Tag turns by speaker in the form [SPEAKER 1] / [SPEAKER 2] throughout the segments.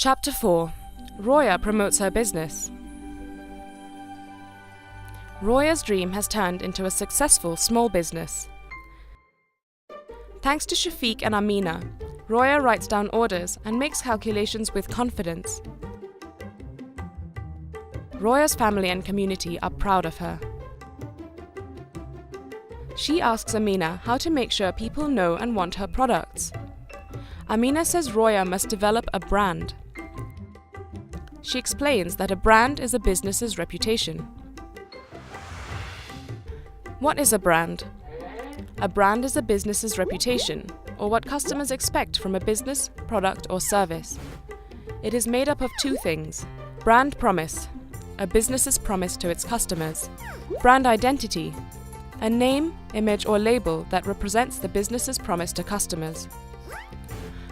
[SPEAKER 1] Chapter 4. Roya promotes her business. Roya's dream has turned into a successful small business. Thanks to Shafiq and Amina, Roya writes down orders and makes calculations with confidence. Roya's family and community are proud of her. She asks Amina how to make sure people know and want her products. Amina says Roya must develop a brand. She explains that a brand is a business's reputation. What is a brand? A brand is a business's reputation, or what customers expect from a business, product, or service. It is made up of two things: brand promise, a business's promise to its customers; brand identity, a name, image, or label that represents the business's promise to customers.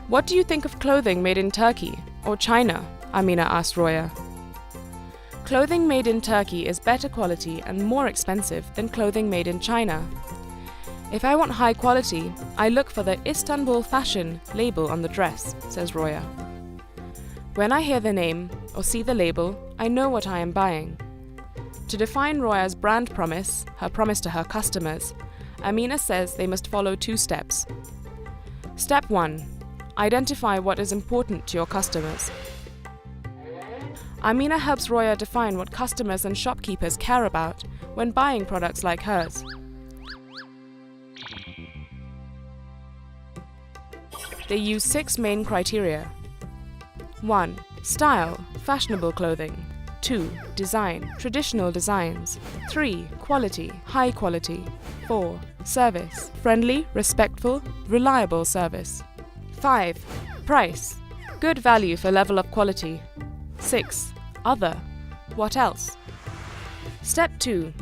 [SPEAKER 1] What do you think of clothing made in Turkey or China? Amina asked Roya. Clothing made in Turkey is better quality and more expensive than clothing made in China. If I want high quality, I look for the Istanbul fashion label on the dress, says Roya. When I hear the name or see the label, I know what I am buying. To define Roya's brand promise, her promise to her customers, Amina says they must follow two steps. Step 1. Identify what is important to your customers. Amina helps Roya define what customers and shopkeepers care about when buying products like hers. They use 6 main criteria. 1. Style, fashionable clothing. 2. Design, traditional designs. 3. Quality, high quality. 4. Service, friendly, respectful, reliable service. 5. Price, good value for level of quality. 6. Other, what else? Step 2.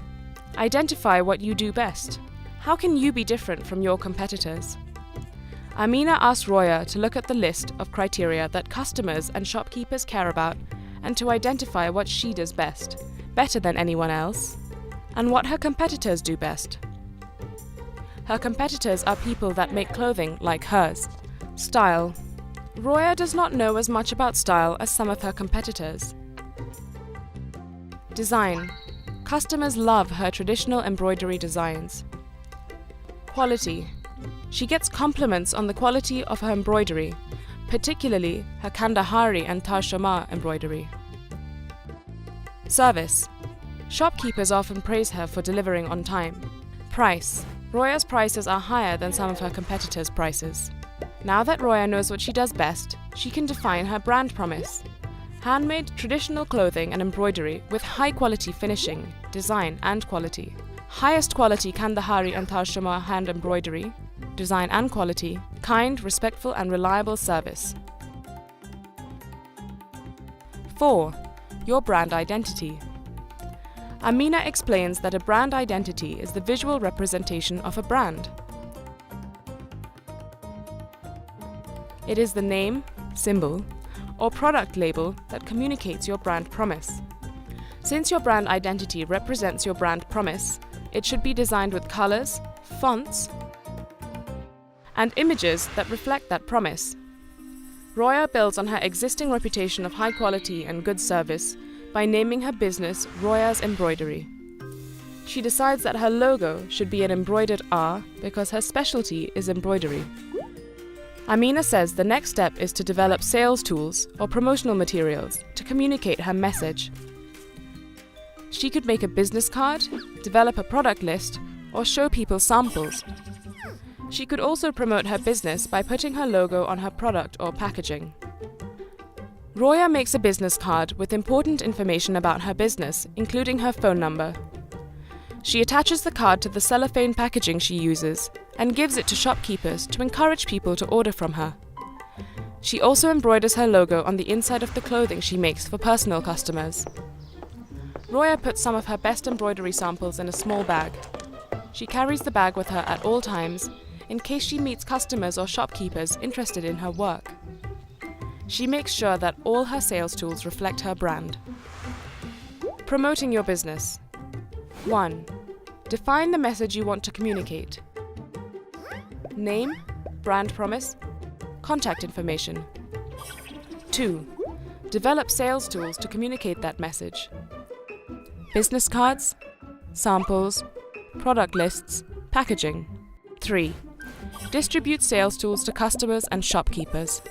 [SPEAKER 1] Identify what you do best. How can you be different from your competitors? Amina asked Roya to look at the list of criteria that customers and shopkeepers care about and to identify what she does best, better than anyone else, and what her competitors do best. Her competitors are people that make clothing like hers. Style. Roya does not know as much about style as some of her competitors. Design. Customers love her traditional embroidery designs. Quality. She gets compliments on the quality of her embroidery, particularly her Kandahari and Tarshama embroidery. Service. Shopkeepers often praise her for delivering on time. Price. Roya's prices are higher than some of her competitors' prices. Now that Roya knows what she does best, she can define her brand promise. Handmade traditional clothing and embroidery with high-quality finishing, design and quality. Highest quality Kandahari and Tarshama hand embroidery, design and quality, kind, respectful and reliable service. 4. Your brand identity. Amina explains that a brand identity is the visual representation of a brand. It is the name, symbol, or product label that communicates your brand promise. Since your brand identity represents your brand promise, it should be designed with colors, fonts, and images that reflect that promise. Roya builds on her existing reputation of high quality and good service by naming her business Roya's Embroidery. She decides that her logo should be an embroidered R because her specialty is embroidery. Amina says the next step is to develop sales tools or promotional materials to communicate her message. She could make a business card, develop a product list, or show people samples. She could also promote her business by putting her logo on her product or packaging. Roya makes a business card with important information about her business, including her phone number. She attaches the card to the cellophane packaging she uses and gives it to shopkeepers to encourage people to order from her. She also embroiders her logo on the inside of the clothing she makes for personal customers. Roya puts some of her best embroidery samples in a small bag. She carries the bag with her at all times in case she meets customers or shopkeepers interested in her work. She makes sure that all her sales tools reflect her brand. Promoting your business. 1. Define the message you want to communicate. Name, brand promise, contact information. 2. Develop sales tools to communicate that message. Business cards, samples, product lists, packaging. 3. Distribute sales tools to customers and shopkeepers.